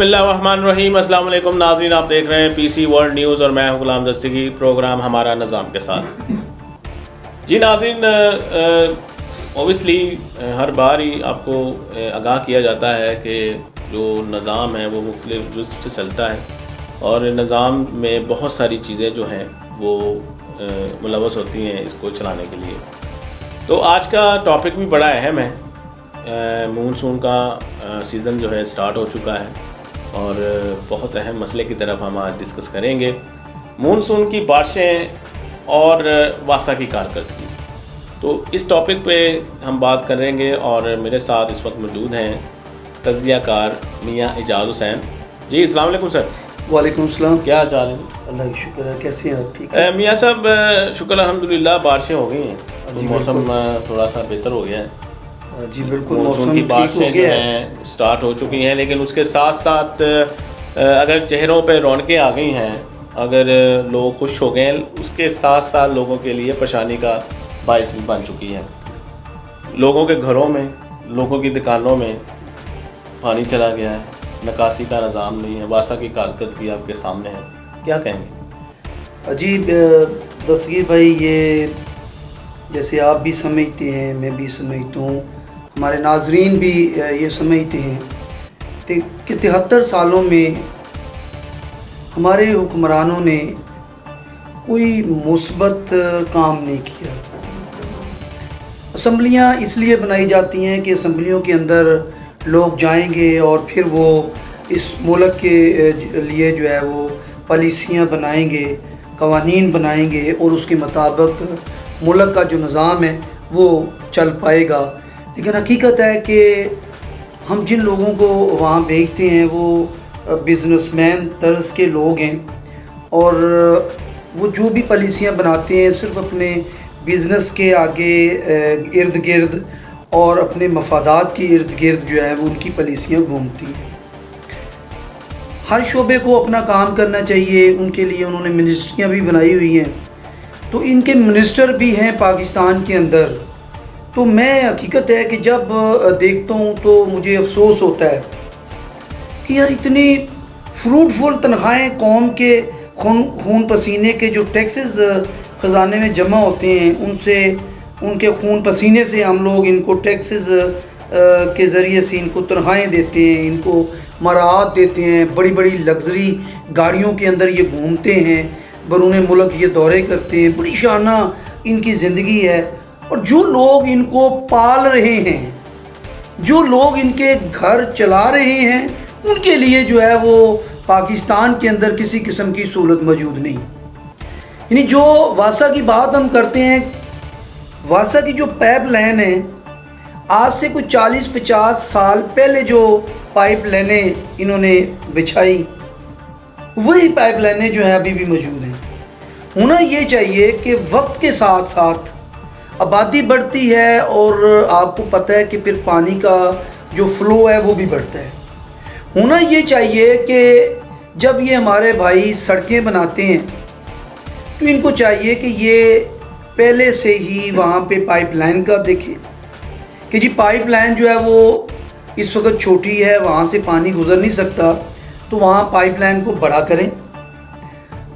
بسم اللہ الرحمن الرحیم۔ السلام علیکم ناظرین، آپ دیکھ رہے ہیں پی سی ورلڈ نیوز اور میں ہوں غلام دستگیر، پروگرام ہمارا نظام کے ساتھ۔ جی ناظرین، اوبیسلی ہر بار ہی آپ کو آگاہ کیا جاتا ہے کہ جو نظام ہے وہ مختلف جزء سے چلتا ہے اور نظام میں بہت ساری چیزیں جو ہیں وہ ملوث ہوتی ہیں اس کو چلانے کے لیے۔ تو آج کا ٹاپک بھی بڑا اہم ہے۔ مونسون کا سیزن جو ہے سٹارٹ ہو چکا ہے اور بہت اہم مسئلے کی طرف ہم آج ڈسکس کریں گے، مونسون کی بارشیں اور واسا کی کارکردگی۔ تو اس ٹاپک پہ ہم بات کریں گے اور میرے ساتھ اس وقت موجود ہیں تجزیہ کار میاں اعجاز حسین۔ جی السلام علیکم سر۔ وعلیکم السلام، کیا حال چال ہے؟ اللہ کا شکر ہے، کیسے ہیں آپ؟ ٹھیک ہے میاں صاحب، شکر الحمدللہ، بارشیں ہو گئی ہیں، موسم تھوڑا سا بہتر ہو گیا ہے۔ جی بالکل، مونسون کی بارشیں جو ہیں سٹارٹ ہو چکی ہیں، لیکن اس کے ساتھ ساتھ اگر چہروں پہ رونقیں آ گئی ہیں، اگر لوگ خوش ہو گئے ہیں، اس کے ساتھ ساتھ لوگوں کے لیے پریشانی کا باعث بھی بن چکی ہے۔ لوگوں کے گھروں میں، لوگوں کی دکانوں میں پانی چلا گیا ہے، نکاسی کا نظام نہیں ہے، واسا کی کارکردگی آپ کے سامنے ہے، کیا کہیں گے؟ جی دستگیر بھائی، یہ جیسے آپ بھی سمجھتے ہیں، میں بھی سمجھتا ہوں، ہمارے ناظرین بھی یہ سمجھتے ہیں کہ 73 سالوں میں ہمارے حکمرانوں نے کوئی مثبت کام نہیں کیا۔ اسمبلیاں اس لیے بنائی جاتی ہیں کہ اسمبلیوں کے اندر لوگ جائیں گے اور پھر وہ اس ملک کے لیے جو ہے وہ پالیسیاں بنائیں گے، قوانین بنائیں گے اور اس کے مطابق ملک کا جو نظام ہے وہ چل پائے گا۔ لیکن حقیقت ہے کہ ہم جن لوگوں کو وہاں بھیجتے ہیں وہ بزنس مین طرز کے لوگ ہیں اور وہ جو بھی پالیسیاں بناتے ہیں صرف اپنے بزنس کے آگے ارد گرد اور اپنے مفادات کی ارد گرد جو ہے وہ ان کی پالیسیاں گھومتی ہیں۔ ہر شعبے کو اپنا کام کرنا چاہیے، ان کے لیے انہوں نے منسٹریاں بھی بنائی ہوئی ہیں، تو ان کے منسٹر بھی ہیں پاکستان کے اندر۔ تو میں حقیقت ہے کہ جب دیکھتا ہوں تو مجھے افسوس ہوتا ہے کہ یار اتنی فروٹفل تنخواہیں قوم کے خون پسینے کے جو ٹیکسز خزانے میں جمع ہوتے ہیں، ان کے خون پسینے سے ہم لوگ ان کو ٹیکسز کے ذریعے سے ان کو تنخواہیں دیتے ہیں، ان کو مراعات دیتے ہیں، بڑی بڑی لگژری گاڑیوں کے اندر یہ گھومتے ہیں، بیرون ملک یہ دورے کرتے ہیں، بڑی شانہ ان کی زندگی ہے۔ اور جو لوگ ان کو پال رہے ہیں، جو لوگ ان کے گھر چلا رہے ہیں، ان کے لیے جو ہے وہ پاکستان کے اندر کسی قسم کی سہولت موجود نہیں۔ یعنی جو واسا کی بات ہم کرتے ہیں، واسا کی جو پائپ لائن ہے، آج سے کچھ 40-50 سال پہلے جو پائپ لائنیں انہوں نے بچھائی، وہی پائپ لائنیں جو ہیں ابھی بھی موجود ہیں۔ ہونا یہ چاہیے کہ وقت کے ساتھ ساتھ آبادی بڑھتی ہے اور آپ کو پتہ ہے کہ پھر پانی کا جو فلو ہے وہ بھی بڑھتا ہے۔ ہونا یہ چاہیے کہ جب یہ ہمارے بھائی سڑکیں بناتے ہیں تو ان کو چاہیے کہ یہ پہلے سے ہی وہاں پہ پائپ لائن کا دیکھیں کہ جی پائپ لائن جو ہے وہ اس وقت چھوٹی ہے، وہاں سے پانی گزر نہیں سکتا، تو وہاں پائپ لائن کو بڑا کریں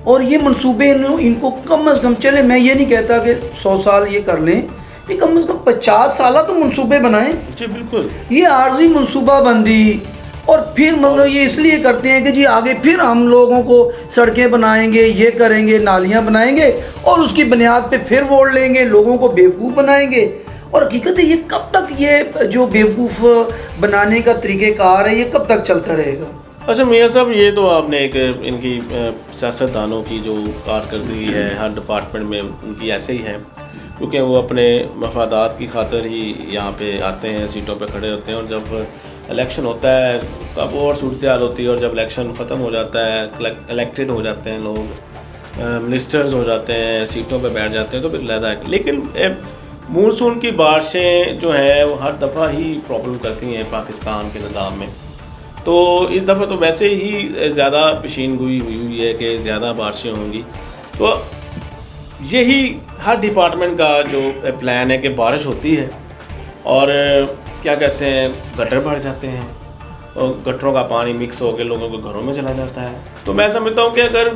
اور یہ منصوبے ان کو کم از کم، چلے میں یہ نہیں کہتا کہ 100 سال یہ کر لیں، یہ کم از کم 50 سالہ تو منصوبے بنائیں۔ جی بالکل، یہ عارضی منصوبہ بندی اور پھر مطلب یہ اس لیے کرتے ہیں کہ جی آگے پھر ہم لوگوں کو سڑکیں بنائیں گے، یہ کریں گے، نالیاں بنائیں گے اور اس کی بنیاد پہ پھر ووٹ لیں گے، لوگوں کو بیوقوف بنائیں گے۔ اور حقیقت ہے یہ کب تک یہ جو بیوقوف بنانے کا طریقہ کار ہے یہ کب تک چلتا رہے گا؟ اچھا میاں صاحب، یہ تو آپ نے ایک ان کی سیاستدانوں کی جو کارکردگی ہے ہر ڈپارٹمنٹ میں ان کی ایسے ہی ہے، کیونکہ وہ اپنے مفادات کی خاطر ہی یہاں پہ آتے ہیں، سیٹوں پہ کھڑے ہوتے ہیں، اور جب الیکشن ہوتا ہے تب اور صورتحال ہوتی ہے، اور جب الیکشن ختم ہو جاتا ہے، الیکٹڈ ہو جاتے ہیں لوگ، منسٹرز ہو جاتے ہیں، سیٹوں پہ بیٹھ جاتے ہیں، تو پھر علیحدہ ہے۔ لیکن مونسون کی بارشیں جو ہیں وہ ہر دفعہ ہی پرابلم کرتی ہیں پاکستان کے نظام میں۔ تو اس دفعہ تو ویسے ہی زیادہ پیشین گوئی ہوئی ہے کہ زیادہ بارشیں ہوں گی، تو یہی ہر ڈپارٹمنٹ کا جو پلان ہے کہ بارش ہوتی ہے اور کیا کہتے ہیں گٹر بڑھ جاتے ہیں، گٹروں کا پانی مکس ہو کے لوگوں کے گھروں میں چلا جاتا ہے. تو میں سمجھتا ہوں کہ اگر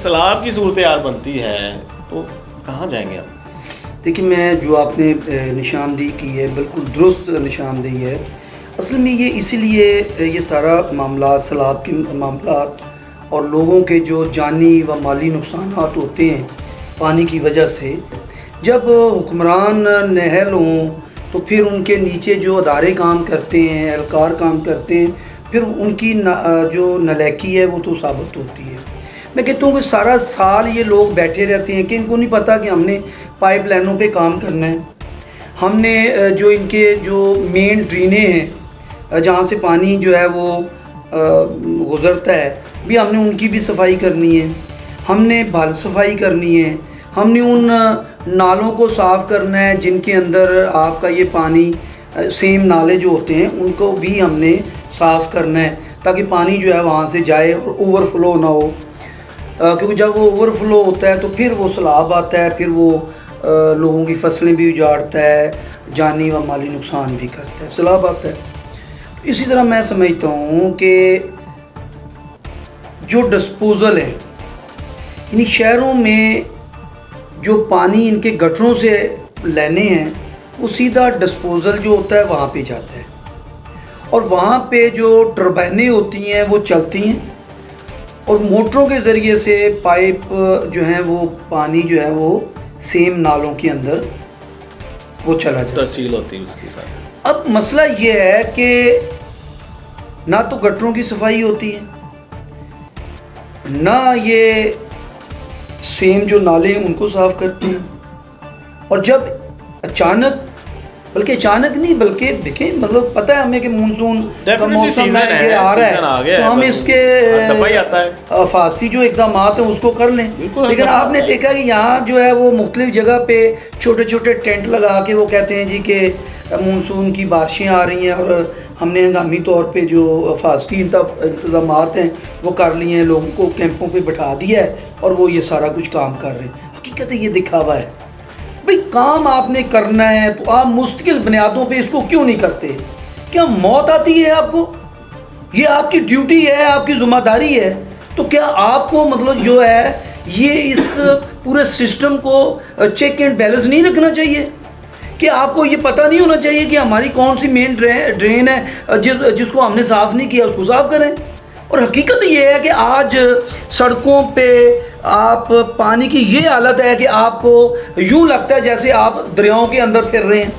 سیلاب کی صورتحال بنتی ہے تو کہاں جائیں گے ہم؟ دیکھیں میں جو آپ نے نشاندہی کی ہے بالکل درست نشاندہی ہے. اصل میں یہ اسی لیے یہ سارا معاملات سیلاب کے معاملات اور لوگوں کے جو جانی و مالی نقصانات ہوتے ہیں پانی کی وجہ سے، جب حکمران نااہل ہوں تو پھر ان کے نیچے جو ادارے کام کرتے ہیں، اہلکار کام کرتے ہیں، پھر ان کی جو نالائکی ہے وہ تو ثابت ہوتی ہے. میں کہتا ہوں کہ سارا سال یہ لوگ بیٹھے رہتے ہیں کہ ان کو نہیں پتہ کہ ہم نے پائپ لائنوں پہ کام کرنا ہے، ہم نے جو ان کے جو مین ڈرینیں ہیں جہاں سے پانی جو ہے وہ گزرتا ہے بھی ہم نے ان کی بھی صفائی کرنی ہے، ہم نے بال صفائی کرنی ہے، ہم نے ان نالوں کو صاف کرنا ہے جن کے اندر آپ کا یہ پانی سیم نالے جو ہوتے ہیں ان کو بھی ہم نے صاف کرنا ہے تاکہ پانی جو ہے وہاں سے جائے اور اوور فلو نہ ہو. کیونکہ جب وہ اوور فلو ہوتا ہے تو پھر وہ سیلاب آتا ہے، پھر وہ لوگوں کی فصلیں بھی اجاڑتا ہے، جانی و مالی نقصان بھی کرتا ہے، سیلاب آتا ہے. اسی طرح میں سمجھتا ہوں کہ جو ڈسپوزل ہے یعنی شہروں میں جو پانی ان کے گٹروں سے لینے ہیں وہ سیدھا ڈسپوزل جو ہوتا ہے وہاں پہ جاتا ہے، اور وہاں پہ جو ٹربائنیں ہوتی ہیں وہ چلتی ہیں اور موٹروں کے ذریعے سے پائپ جو ہیں وہ پانی جو ہے وہ سیم نالوں کے اندر وہ چلا جاتا ہے، ترسیل ہوتی ہے اس کے ساتھ. اب مسئلہ یہ ہے کہ نہ تو گٹروں کی صفائی ہوتی ہے، نہ یہ سیم جو نالے ہیں ان کو صاف کرتے ہیں، اور جب اچانک بلکہ اچانک نہیں بلکہ دیکھیں مطلب پتہ ہے ہمیں کہ مونسون کا موسم ہے یہ آ رہا ہے تو ہم اس کے حفاظتی جو اقدامات ہیں اس کو کر لیں. لیکن آپ نے دیکھا کہ یہاں جو ہے وہ مختلف جگہ پہ چھوٹے چھوٹے ٹینٹ لگا کے وہ کہتے ہیں جی کہ مونسون کی بارشیں آ رہی ہیں اور ہم نے ہنگامی طور پہ جو حفاظتی انتظامات ہیں وہ کر لیے ہیں، لوگوں کو کیمپوں پہ بٹھا دیا ہے اور وہ یہ سارا کچھ کام کر رہے ہیں. حقیقت یہ دکھاوا ہے. بھئی کام آپ نے کرنا ہے تو آپ مستقل بنیادوں پہ اس کو کیوں نہیں کرتے؟ کیا موت آتی ہے آپ کو؟ یہ آپ کی ڈیوٹی ہے، آپ کی ذمہ داری ہے، تو کیا آپ کو مطلب جو ہے یہ اس پورے سسٹم کو چیک اینڈ بیلنس نہیں رکھنا چاہیے؟ کہ آپ کو یہ پتہ نہیں ہونا چاہیے کہ ہماری کون سی مین ڈرین ہے جس کو ہم نے صاف نہیں کیا اس کو صاف کریں؟ اور حقیقت یہ ہے کہ آج سڑکوں پہ آپ پانی کی یہ حالت ہے کہ آپ کو یوں لگتا ہے جیسے آپ دریاؤں کے اندر پھر رہے ہیں،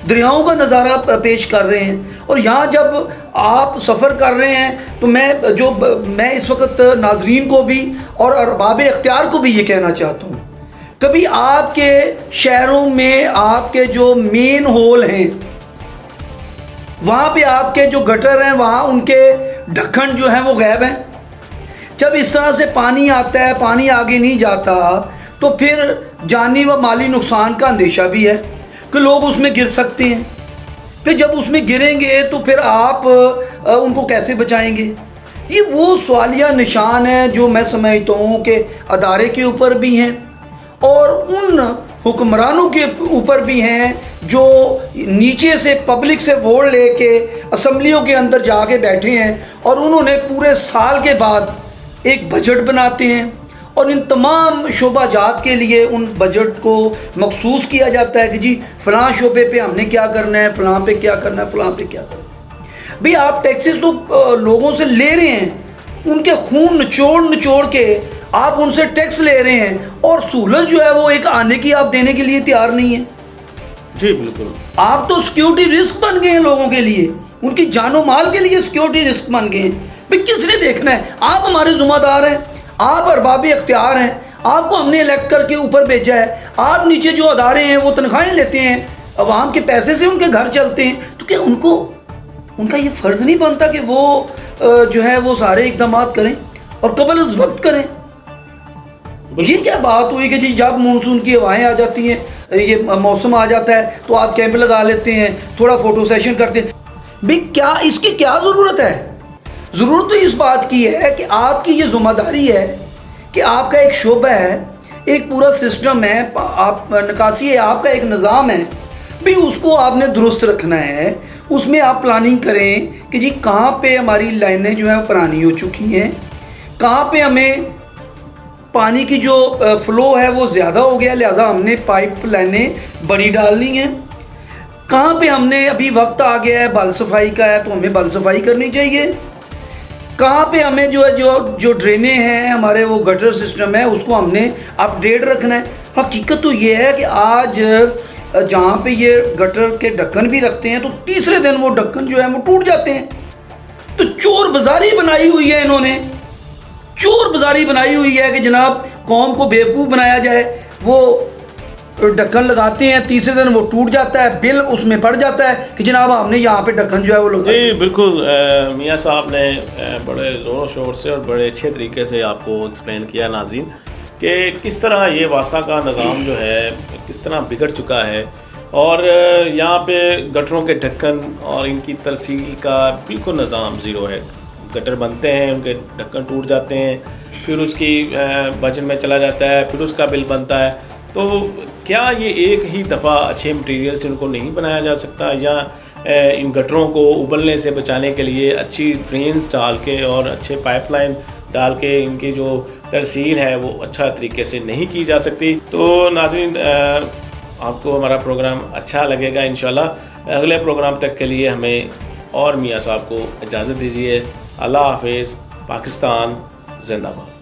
دریاؤں کا نظارہ پیش کر رہے ہیں. اور یہاں جب آپ سفر کر رہے ہیں تو میں اس وقت ناظرین کو بھی اور ارباب اختیار کو بھی یہ کہنا چاہتا ہوں، کبھی آپ کے شہروں میں آپ کے جو مین ہول ہیں وہاں پہ آپ کے جو گٹر ہیں وہاں ان کے ڈھکن جو ہیں وہ غائب ہیں. جب اس طرح سے پانی آتا ہے، پانی آگے نہیں جاتا تو پھر جانی و مالی نقصان کا اندیشہ بھی ہے کہ لوگ اس میں گر سکتے ہیں. پھر جب اس میں گریں گے تو پھر آپ ان کو کیسے بچائیں گے؟ یہ وہ سوالیہ نشان ہیں جو میں سمجھتا ہوں کہ ادارے کے اوپر بھی ہیں اور ان حکمرانوں کے اوپر بھی ہیں جو نیچے سے پبلک سے ووٹ لے کے اسمبلیوں کے اندر جا کے بیٹھے ہیں اور انہوں نے پورے سال کے بعد ایک بجٹ بناتے ہیں اور ان تمام شعبہ جات کے لیے ان بجٹ کو مخصوص کیا جاتا ہے کہ جی فلاں شعبے پہ ہم نے کیا کرنا ہے، فلاں پہ کیا کرنا ہے، فلاں پہ کیا کرنا ہے. بھئی آپ ٹیکسز تو لوگوں سے لے رہے ہیں، ان کے خون نچوڑ کے آپ ان سے ٹیکس لے رہے ہیں اور سہولت جو ہے وہ ایک آنے کی آپ دینے کے لیے تیار نہیں ہیں. جی بالکل. آپ تو سیکیورٹی رسک بن گئے ہیں لوگوں کے لیے، ان کی جان و مال کے لیے سیکیورٹی رسک بن گئے ہیں. بھئی کس نے دیکھنا ہے؟ آپ ہمارے ذمہ دار ہیں، آپ ارباب اختیار ہیں، آپ کو ہم نے الیکٹ کر کے اوپر بھیجا ہے. آپ نیچے جو ادارے ہیں وہ تنخواہیں لیتے ہیں، عوام کے پیسے سے ان کے گھر چلتے ہیں، تو کیا ان کا یہ فرض نہیں بنتا کہ وہ جو ہے وہ سارے اقدامات کریں اور قبل از وقت کریں؟ یہ کیا بات ہوئی کہ جی جب مونسون کی ہوائیں آ جاتی ہیں، یہ موسم آ جاتا ہے تو آپ کیمپ لگا لیتے ہیں، تھوڑا فوٹو سیشن کرتے ہیں؟ بھئی کیا اس کی کیا ضرورت ہے؟ ضرورت تو اس بات کی ہے کہ آپ کی یہ ذمہ داری ہے کہ آپ کا ایک شعبہ ہے، ایک پورا سسٹم ہے، آپ نکاسی ہے، آپ کا ایک نظام ہے، بھی اس کو آپ نے درست رکھنا ہے، اس میں آپ پلاننگ کریں کہ جی کہاں پہ ہماری لائنیں جو ہیں وہ پرانی ہو چکی ہیں، کہاں پہ ہمیں پانی کی جو فلو ہے وہ زیادہ ہو گیا لہٰذا ہم نے پائپ لائنیں بڑی ڈالنی ہیں، کہاں پہ ہم نے ابھی وقت آ گیا ہے بال صفائی کا ہے تو ہمیں بال صفائی کرنی چاہیے، کہاں پہ ہمیں جو ہے جو ڈرینیں ہیں ہمارے وہ گٹر سسٹم ہے اس کو ہم نے اپ ڈیٹ رکھنا ہے۔ حقیقت تو یہ ہے کہ آج جہاں پہ یہ گٹر کے ڈھکن بھی رکھتے ہیں تو تیسرے دن وہ ڈھکن جو ہے وہ ٹوٹ جاتے ہیں۔ تو چور بازاری بنائی ہوئی ہے، انہوں نے چور بازاری بنائی ہوئی ہے کہ جناب قوم کو بیوقوف بنایا جائے، وہ ڈھکن لگاتے ہیں تیسرے دن وہ ٹوٹ جاتا ہے، بل اس میں پڑ جاتا ہے کہ جناب ہم نے یہاں پہ ڈھکن جو ہے وہ لگا۔ جی بالکل، میاں صاحب نے بڑے زور و شور سے اور بڑے اچھے طریقے سے آپ کو ایکسپلین کیا ناظرین کہ کس طرح یہ واسا کا نظام جو ہے کس طرح بگڑ چکا ہے، اور یہاں پہ گٹروں کے ڈھکن اور ان کی ترسیل کا بالکل نظام زیرو ہے۔ گٹر بنتے ہیں، ان کے ڈھکن ٹوٹ جاتے ہیں، پھر اس کی بجٹ میں چلا جاتا ہے، پھر اس کا بل بنتا ہے۔ تو کیا یہ ایک ہی دفعہ اچھے مٹیریل سے ان کو نہیں بنایا جا سکتا، یا ان گٹروں کو ابلنے سے بچانے کے لیے اچھی ڈرینز ڈال کے اور اچھے پائپ لائن ڈال کے ان کی جو ترسیل ہے وہ اچھا طریقے سے نہیں کی جا سکتی؟ تو ناظرین، آپ کو ہمارا پروگرام اچھا لگے گا انشاءاللہ۔ اگلے پروگرام تک کے لیے ہمیں اور میاں صاحب کو اجازت دیجیے۔ اللہ حافظ۔ پاکستان زندہ باد۔